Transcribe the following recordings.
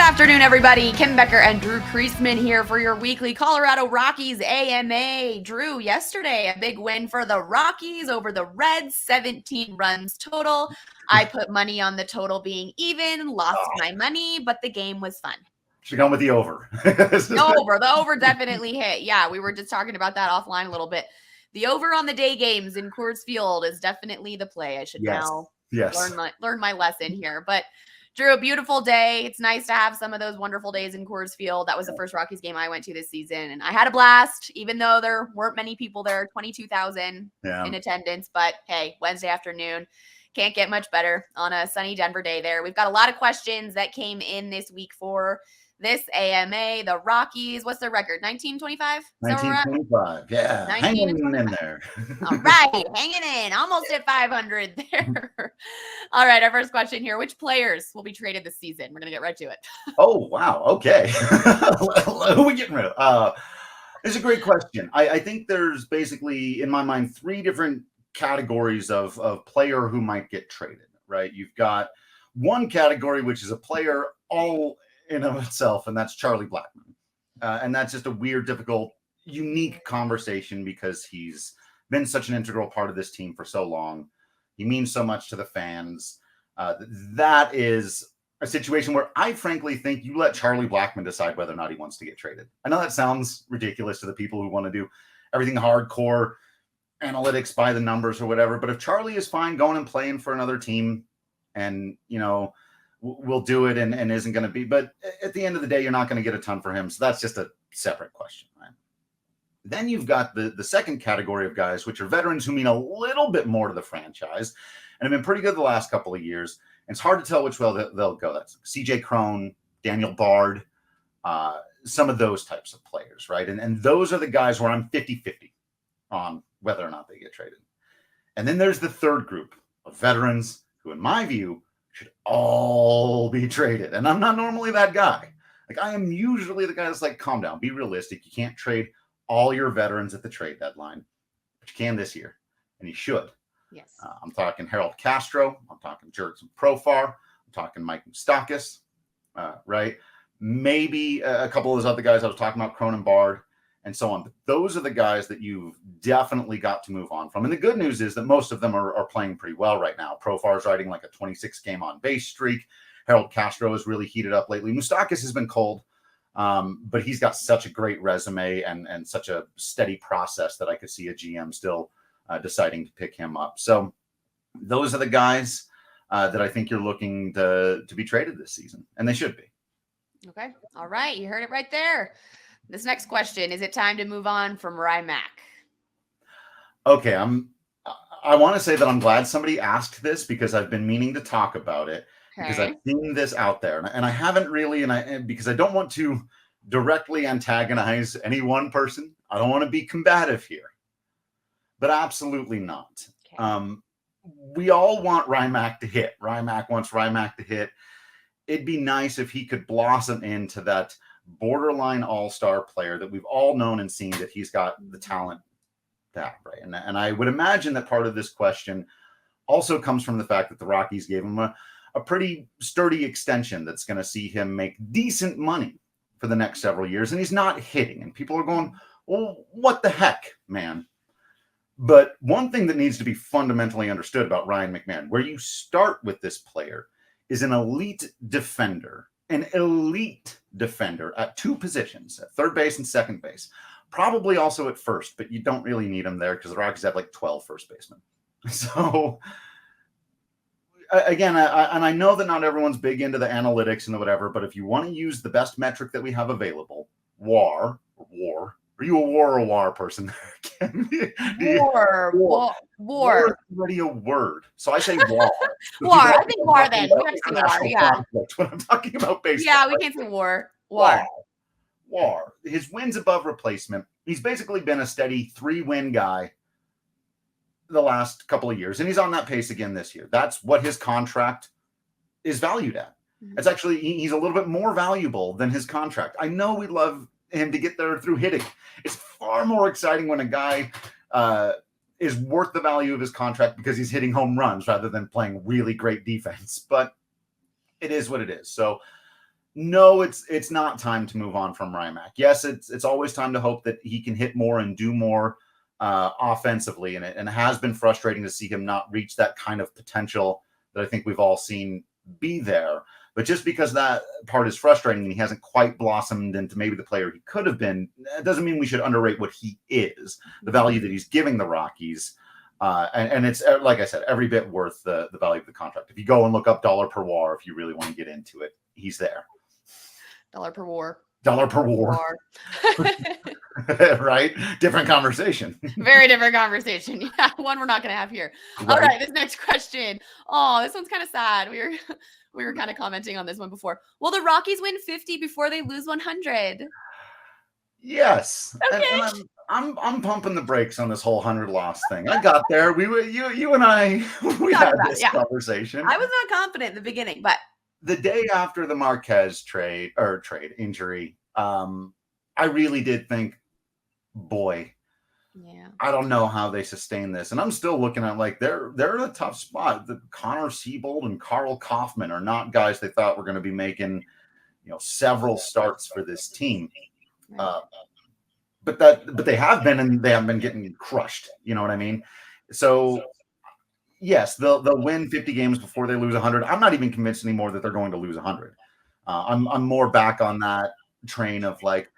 afternoon, everybody. Kim Becker and Drew Kreisman here for your weekly Colorado Rockies AMA. Drew, yesterday, a big win for the Rockies over the Reds, 17 runs total. I put money on the total being even, lost my money, but the game was fun. Should gone with the over. The over definitely hit. Yeah, we were just talking about that offline a little bit. The over on the day games in Coors Field is definitely the play. I should now learn my lesson here. But Drew, a beautiful day. It's nice to have some of those wonderful days in Coors Field. That was the first Rockies game I went to this season, and I had a blast, even though there weren't many people there, 22,000 in attendance. But hey, Wednesday afternoon, can't get much better on a sunny Denver day there. We've got a lot of questions that came in this week for this AMA. The Rockies, what's their record? 1925? 1925, yeah. Hanging in there. All right, hanging in. Almost at 500 there. All right, our first question here. Which players will be traded this season? We're going to get right to it. Oh, wow. Okay. Who are we getting rid of? It's a great question. I think there's basically, in my mind, three different categories of player who might get traded, right? You've got one category, which is a player all in of itself, and that's Charlie Blackmon. And that's just a weird, difficult, unique conversation because he's been such an integral part of this team for so long. He means so much to the fans. That is a situation where I frankly think you let Charlie Blackmon decide whether or not he wants to get traded. I know that sounds ridiculous to the people who want to do everything hardcore, analytics by the numbers or whatever, but if Charlie is fine going and playing for another team and, we'll do it and isn't going to be, but at the end of the day, you're not going to get a ton for him. So that's just a separate question, right? Then you've got the second category of guys, which are veterans who mean a little bit more to the franchise and have been pretty good the last couple of years. And it's hard to tell which way they'll go. That's CJ Cron, Daniel Bard, some of those types of players, right? And those are the guys where I'm 50-50 on whether or not they get traded. And then there's the third group of veterans who, in my view, should all be traded. And I'm not normally that guy. Like, I am usually the guy that's like, calm down, be realistic. You can't trade all your veterans at the trade deadline, but you can this year, and you should. Yes. I'm talking Harold Castro. I'm talking Jurickson Profar. I'm talking Mike Moustakas, right? Maybe a couple of those other guys I was talking about, Cronin Bard, and so on. But those are the guys that you've definitely got to move on from. And the good news is that most of them are playing pretty well right now. Profar is riding like a 26-game on-base streak. Harold Castro has really heated up lately. Moustakas has been cold, but he's got such a great resume and such a steady process that I could see a GM still deciding to pick him up. So those are the guys that I think you're looking to be traded this season, and they should be. Okay. All right. You heard it right there. This next question, is it time to move on from Ryan Mac? Okay, I want to say that I'm glad somebody asked this because I've been meaning to talk about it because I've seen this out there and I haven't really, because I don't want to directly antagonize any one person. I don't want to be combative here, but absolutely not. Okay. We all want Ryan Mac to hit. Ryan Mac wants Ryan Mac to hit. It'd be nice if he could blossom into that borderline all-star player that we've all known and seen that he's got the talent to have, right? And I would imagine that part of this question also comes from the fact that the Rockies gave him a pretty sturdy extension that's going to see him make decent money for the next several years, and he's not hitting. And people are going, well, what the heck, man? But one thing that needs to be fundamentally understood about Ryan McMahon, where you start with this player, is an elite defender. An elite defender at two positions, at third base and second base. Probably also at first, but you don't really need him there because the Rockies have like 12 first basemen. So, again, I know that not everyone's big into the analytics and the whatever, but if you want to use the best metric that we have available, WAR, are you a WAR or a WAR person? War. WAR is already a word. So I say WAR. WAR. I think WAR then. We have to say WAR, yeah. When I'm talking about baseball. Yeah, we can't say WAR. WAR. His wins above replacement. He's basically been a steady 3-win guy the last couple of years, and he's on that pace again this year. That's what his contract is valued at. Mm-hmm. It's actually, he's a little bit more valuable than his contract. I know we love him to get there through hitting. It's far more exciting when a guy is worth the value of his contract because he's hitting home runs rather than playing really great defense. But it is what it is. So No, it's not time to move on from Ryan Mac. Yes, it's always time to hope that he can hit more and do more offensively, and it has been frustrating to see him not reach that kind of potential that I think we've all seen be there. But just because that part is frustrating and he hasn't quite blossomed into maybe the player he could have been, that doesn't mean we should underrate what he is, the value that he's giving the Rockies. And it's, like I said, every bit worth the value of the contract. If you go and look up dollar per WAR, if you really want to get into it, he's there. Dollar per WAR. Dollar per WAR. Right? Different conversation. Very different conversation. Yeah, one we're not going to have here. Right. All right, this next question. Oh, this one's kind of sad. We were kind of commenting on this one before. Will the Rockies win 50 before they lose 100? Yes. Okay. And I'm pumping the brakes on this whole 100 loss thing. I got there. You and I had this conversation. I was not confident in the beginning, but the day after the Marquez injury, I really did think, boy, yeah, I don't know how they sustain this. And I'm still looking at like they're in a tough spot. The Connor Siebold and Carl Kaufman are not guys they thought were going to be making, several starts for this team. Right. But they have been, and they haven't been getting crushed. You know what I mean? So yes, they'll win 50 games before they lose 100. I'm not even convinced anymore that they're going to lose 100. I'm more back on that train of like,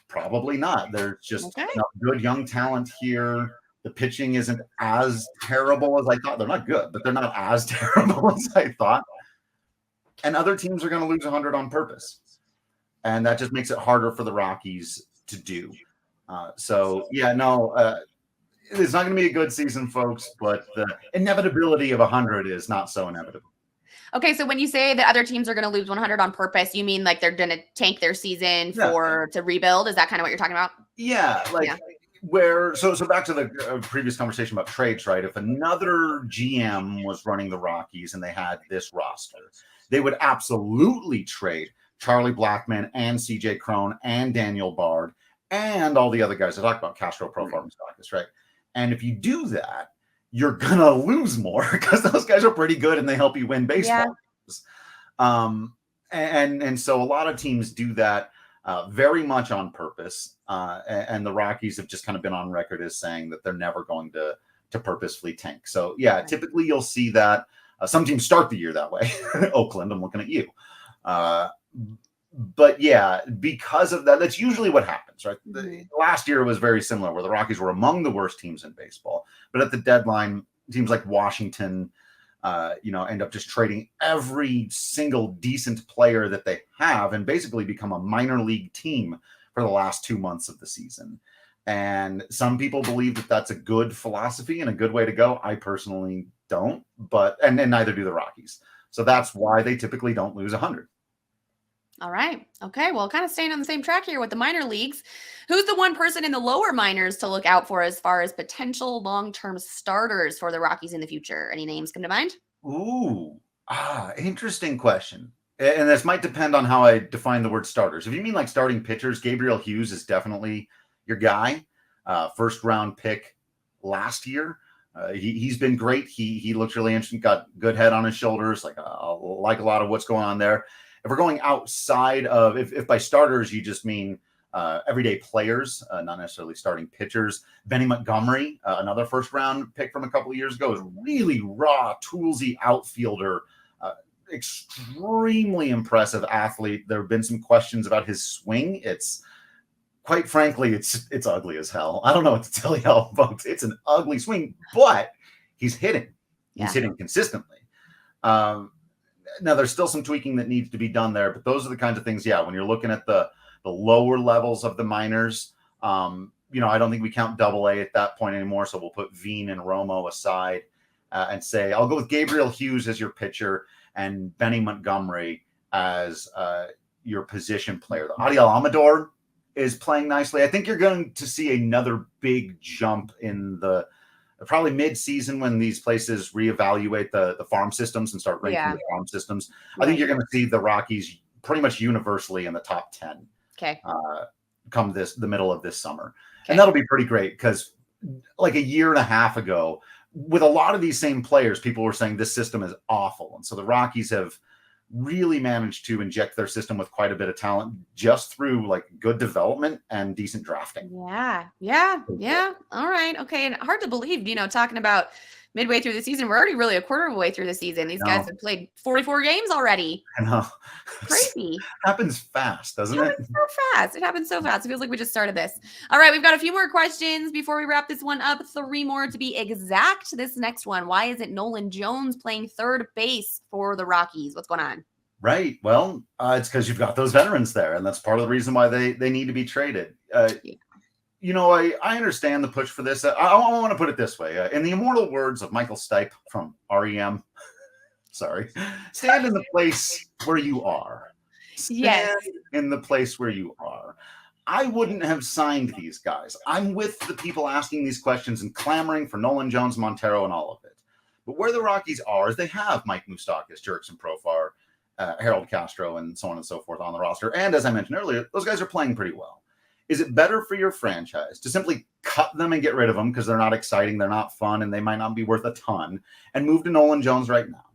probably not. There's just good young talent here. The pitching isn't as terrible as I thought. They're not good, but they're not as terrible as I thought. And other teams are going to lose 100 on purpose. And that just makes it harder for the Rockies to do. It's not going to be a good season, folks, but the inevitability of 100 is not so inevitable. Okay, so when you say that other teams are going to lose 100 on purpose, you mean like they're going to tank their season to rebuild? Is that kind of what you're talking about? Yeah, so back to the previous conversation about trades, right? If another GM was running the Rockies and they had this roster, they would absolutely trade Charlie Blackmon and CJ Cron and Daniel Bard and all the other guys I talked about, Castro, Profar, and Stakis, right? And if you do that, you're going to lose more because those guys are pretty good and they help you win baseball games. And so a lot of teams do that very much on purpose. And the Rockies have just kind of been on record as saying that they're never going to purposefully tank. So, typically you'll see that. Some teams start the year that way. Oakland, I'm looking at you. But because of that, that's usually what happens, right? Last year was very similar, where the Rockies were among the worst teams in baseball. But at the deadline, teams like Washington, end up just trading every single decent player that they have and basically become a minor league team for the last 2 months of the season. And some people believe that that's a good philosophy and a good way to go. I personally don't, and neither do the Rockies. So that's why they typically don't lose 100. All right. Okay. Well, kind of staying on the same track here with the minor leagues. Who's the one person in the lower minors to look out for as far as potential long-term starters for the Rockies in the future? Any names come to mind? Ooh, interesting question. And this might depend on how I define the word starters. If you mean like starting pitchers, Gabriel Hughes is definitely your guy. First round pick last year. He's been great. He looks really interesting. Got good head on his shoulders. Like a lot of what's going on there. If we're going outside of, if by starters you just mean everyday players, not necessarily starting pitchers, Benny Montgomery, another first round pick from a couple of years ago, is really raw, toolsy outfielder, extremely impressive athlete. There have been some questions about his swing. It's quite frankly, it's ugly as hell. I don't know what to tell y'all, folks. It's an ugly swing, but he's hitting. He's hitting consistently. Now, there's still some tweaking that needs to be done there, but those are the kinds of things, when you're looking at the lower levels of the minors, I don't think we count Double-A at that point anymore, so we'll put Veen and Romo aside and say, I'll go with Gabriel Hughes as your pitcher and Benny Montgomery as your position player. Adiel Amador is playing nicely. I think you're going to see another big jump in probably mid-season when these places reevaluate the farm systems and start ranking the farm systems. I think you're going to see the Rockies pretty much universally in the top 10 come the middle of this summer. And that'll be pretty great because like a year and a half ago, with a lot of these same players, people were saying this system is awful. And so the Rockies have really managed to inject their system with quite a bit of talent just through like good development and decent drafting. Yeah. All right. Okay. And hard to believe, talking about midway through the season, we're already really a quarter of the way through the season. These guys have played 44 games already. I know. Crazy. Happens fast, doesn't it? So fast. It happens so fast. It feels like we just started this. All right. We've got a few more questions before we wrap this one up. 3 more to be exact. This next one. Why isn't Nolan Jones playing third base for the Rockies? What's going on? Right. Well, it's because you've got those veterans there, and that's part of the reason why they need to be traded. I understand the push for this. I want to put it this way. In the immortal words of Michael Stipe from REM, stand in the place where you are. Stand in the place where you are. I wouldn't have signed these guys. I'm with the people asking these questions and clamoring for Nolan Jones, Montero, and all of it. But where the Rockies are is they have Mike Moustakas, Jurickson Profar, Harold Castro, and so on and so forth on the roster. And as I mentioned earlier, those guys are playing pretty well. Is it better for your franchise to simply cut them and get rid of them because they're not exciting, they're not fun, and they might not be worth a ton, and move to Nolan Jones right now?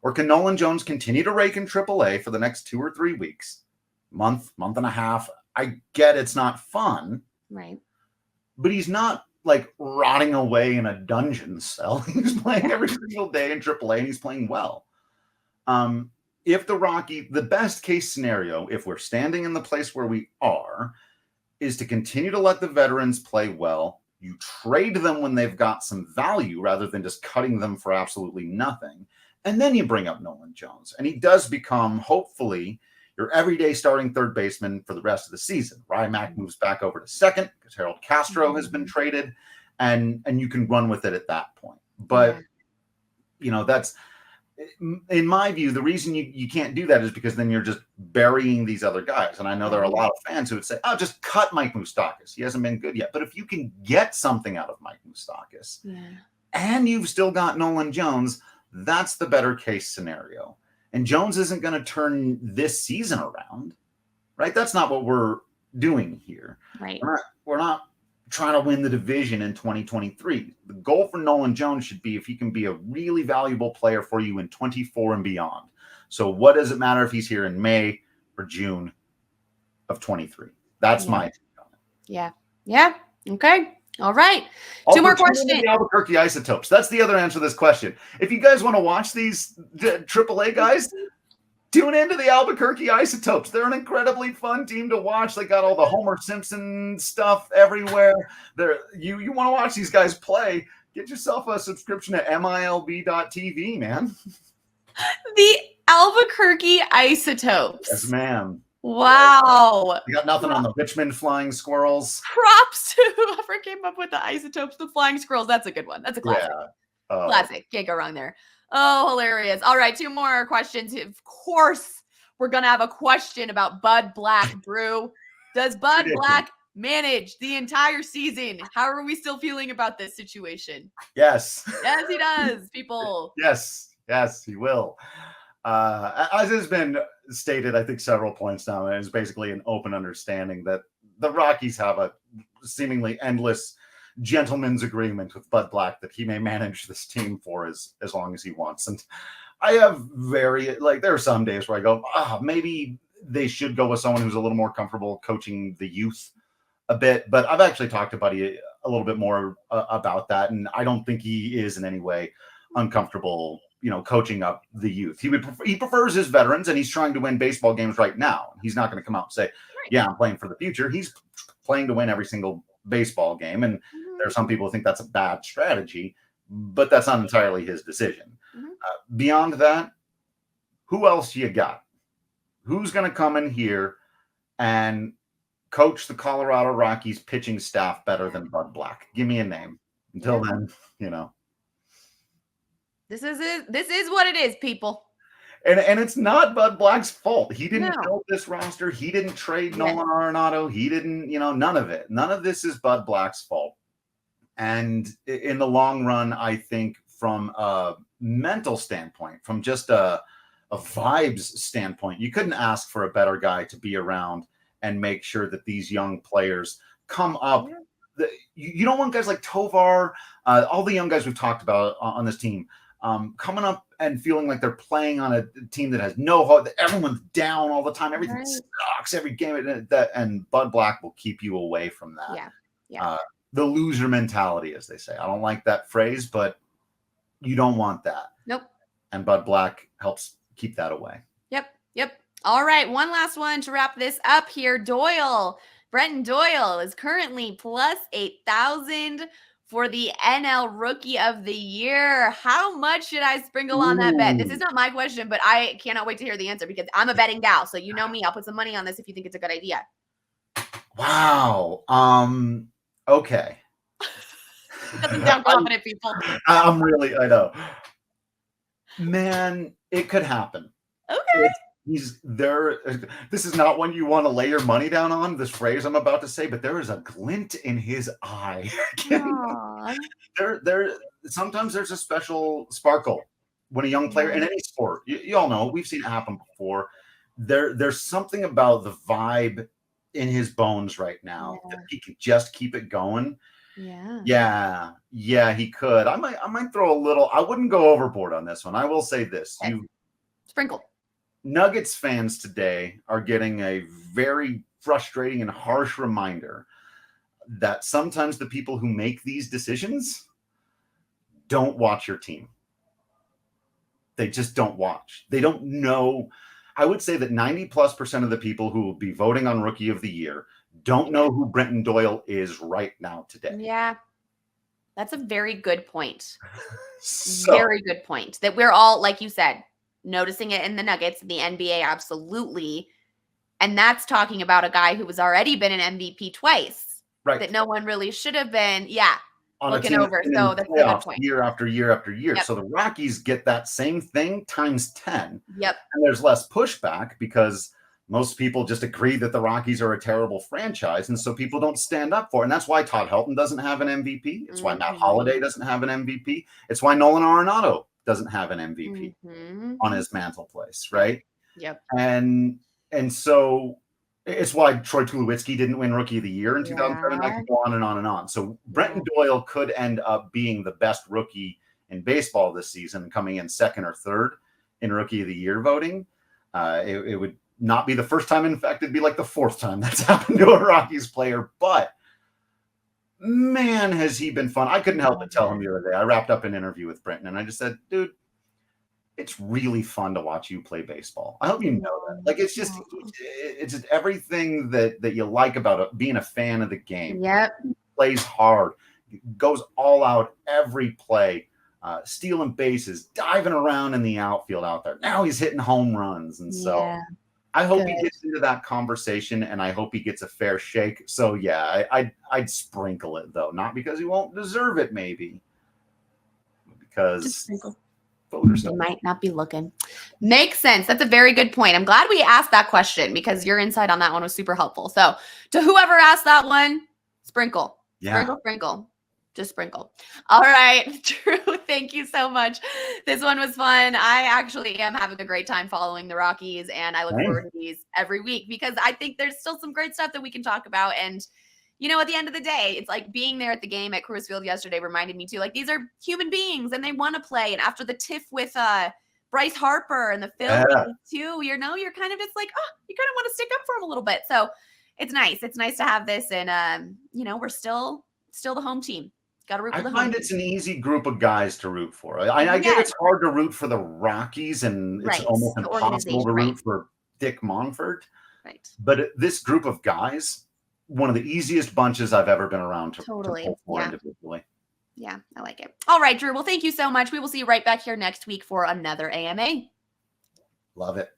Or can Nolan Jones continue to rake in AAA for the next 2 or 3 weeks, month and a half? I get it's not fun. Right. But he's not like rotting away in a dungeon cell. He's playing every single day in AAA, and he's playing well. If the best case scenario, if we're standing in the place where we are, is to continue to let the veterans play well. You trade them when they've got some value rather than just cutting them for absolutely nothing. And then you bring up Nolan Jones. And he does become, hopefully, your everyday starting third baseman for the rest of the season. Ryan McMahon moves back over to second because Harold Castro has been traded. And you can run with it at that point. But, that's, in my view, the reason you can't do that is because then you're just burying these other guys. And I know there are a lot of fans who would say, just cut Mike Moustakas. He hasn't been good yet. But if you can get something out of Mike Moustakas and you've still got Nolan Jones, that's the better case scenario. And Jones isn't going to turn this season around, right? That's not what we're doing here. Right. We're not trying to win the division in 2023. The goal for Nolan Jones should be if he can be a really valuable player for you in 24 and beyond. So what does it matter if he's here in May or June of 23? That's my take on it. Yeah. Okay. All right. Also, 2 more questions. The Albuquerque Isotopes. That's the other answer to this question. If you guys want to watch these AAA guys, tune into the Albuquerque Isotopes. They're an incredibly fun team to watch. They got all the Homer Simpson stuff everywhere. You want to watch these guys play, get yourself a subscription at milb.tv, man. The Albuquerque Isotopes. Yes, ma'am. Wow. You got nothing on the Richmond Flying Squirrels. Props to whoever came up with the Isotopes, the Flying Squirrels. That's a good one. That's a classic. Yeah. Classic. Can't go wrong there. Oh, hilarious. All right, 2 more questions. Of course, we're going to have a question about Bud Black, Drew. Does Bud Black manage the entire season? How are we still feeling about this situation? Yes. Yes, he does, people. Yes, he will. As has been stated, I think several points now, and it's basically an open understanding that the Rockies have a seemingly endless gentleman's agreement with Bud Black that he may manage this team for as long as he wants. And I have there are some days where I go, maybe they should go with someone who's a little more comfortable coaching the youth a bit. But I've actually talked to Buddy a little bit more about that, and I don't think he is in any way uncomfortable, coaching up the youth. He prefers his veterans, and he's trying to win baseball games right now. He's not going to come out and say, yeah, I'm playing for the future. He's playing to win every single baseball game. And there are some people who think that's a bad strategy, but that's not entirely his decision. Beyond that, who else you got? Who's going to come in here and coach the Colorado Rockies pitching staff better than Bud Black? Give me a name. Until then, This is it. This is what it is, people. And it's not Bud Black's fault. He didn't build this roster. He didn't trade Nolan Arenado. He didn't, none of it. None of this is Bud Black's fault. And in the long run, I think from a mental standpoint, from just a vibes standpoint, you couldn't ask for a better guy to be around and make sure that these young players come up. You don't want guys like Tovar, all the young guys we've talked about on this team. coming up and feeling like they're playing on a team that has no hope, that everyone's down all the time, everything sucks every game, and Bud Black will keep you away from that. The loser mentality, as they say. I don't like that phrase, but you don't want that. Nope. And Bud Black helps keep that away. Yep. All right, one last one to wrap this up here. Brenton Doyle is currently plus 8,000 for the NL Rookie of the Year. How much should I sprinkle on that bet? This is not my question, but I cannot wait to hear the answer because I'm a betting gal. So you know me, I'll put some money on this if you think it's a good idea. Wow. Okay. Doesn't sound confident, people. I know. Man, it could happen. Okay. He's there. This is not one you want to lay your money down on, this phrase I'm about to say, but there is a glint in his eye. Sometimes there's a special sparkle when a young player in any sport, you all know, we've seen it happen before. There's something about the vibe in his bones right now that he can just keep it going. Yeah, he could. I might throw a little. I wouldn't go overboard on this one. I will say this: sprinkle. Nuggets fans today are getting a very frustrating and harsh reminder that sometimes the people who make these decisions don't watch your team. They just don't watch. They don't know. I would say that 90+% of the people who will be voting on Rookie of the Year don't know who Brenton Doyle is right now today. Yeah. That's a very good point. Very good point. That we're all, like you said, noticing it in the Nuggets, the NBA, absolutely. And that's talking about a guy who has already been an MVP twice. Right. That no one really should have been. Looking over. So that's a good point. Year after year after year. Yep. So the Rockies get that same thing times 10. Yep. And there's less pushback because most people just agree that the Rockies are a terrible franchise. And so people don't stand up for it. And that's why Todd Helton doesn't have an MVP. It's why Matt Holliday doesn't have an MVP. It's why Nolan Arenado doesn't have an MVP on his mantelpiece, right? Yep. And so it's why Troy Tulowitzki didn't win Rookie of the Year in 2007. I could go on and on and on. So Brenton Doyle could end up being the best rookie in baseball this season, coming in second or third in Rookie of the Year voting. It would not be the first time. In fact, it'd be like the fourth time that's happened to a Rockies player. But man, has he been fun. I couldn't help but tell him the other day. I wrapped up an interview with Brenton and I just said, dude, it's really fun to watch you play baseball. I hope you know that. Like, it's just everything that you like about being a fan of the game. Yep. He plays hard, goes all out every play, stealing bases, diving around in the outfield out there. Now he's hitting home runs. And so I hope he gets into that conversation and I hope he gets a fair shake. So yeah, I'd sprinkle it though. Not because he won't deserve it, maybe. Because they might not be looking. Makes sense. That's a very good point. I'm glad we asked that question because your insight on that one was super helpful. So to whoever asked that one, sprinkle. Yeah. Sprinkle. Just sprinkle. All right. Drew, thank you so much. This one was fun. I actually am having a great time following the Rockies, and I look forward to these every week because I think there's still some great stuff that we can talk about. And you know, at the end of the day, it's like being there at the game at Coors Field yesterday reminded me too, like these are human beings and they want to play. And after the tiff with Bryce Harper and the Phillies too, you know, you're kind of just like, oh, you kind of want to stick up for him a little bit. So it's nice. It's nice to have this. And, you know, we're still the home team. Got to root for the home team. I find it's an easy group of guys to root for. I get it's hard to root for the Rockies and it's almost impossible to root for Dick Monfort. Right. But this group of guys, one of the easiest bunches I've ever been around to pull for individually. Yeah, I like it. All right, Drew. Well, thank you so much. We will see you right back here next week for another AMA. Love it.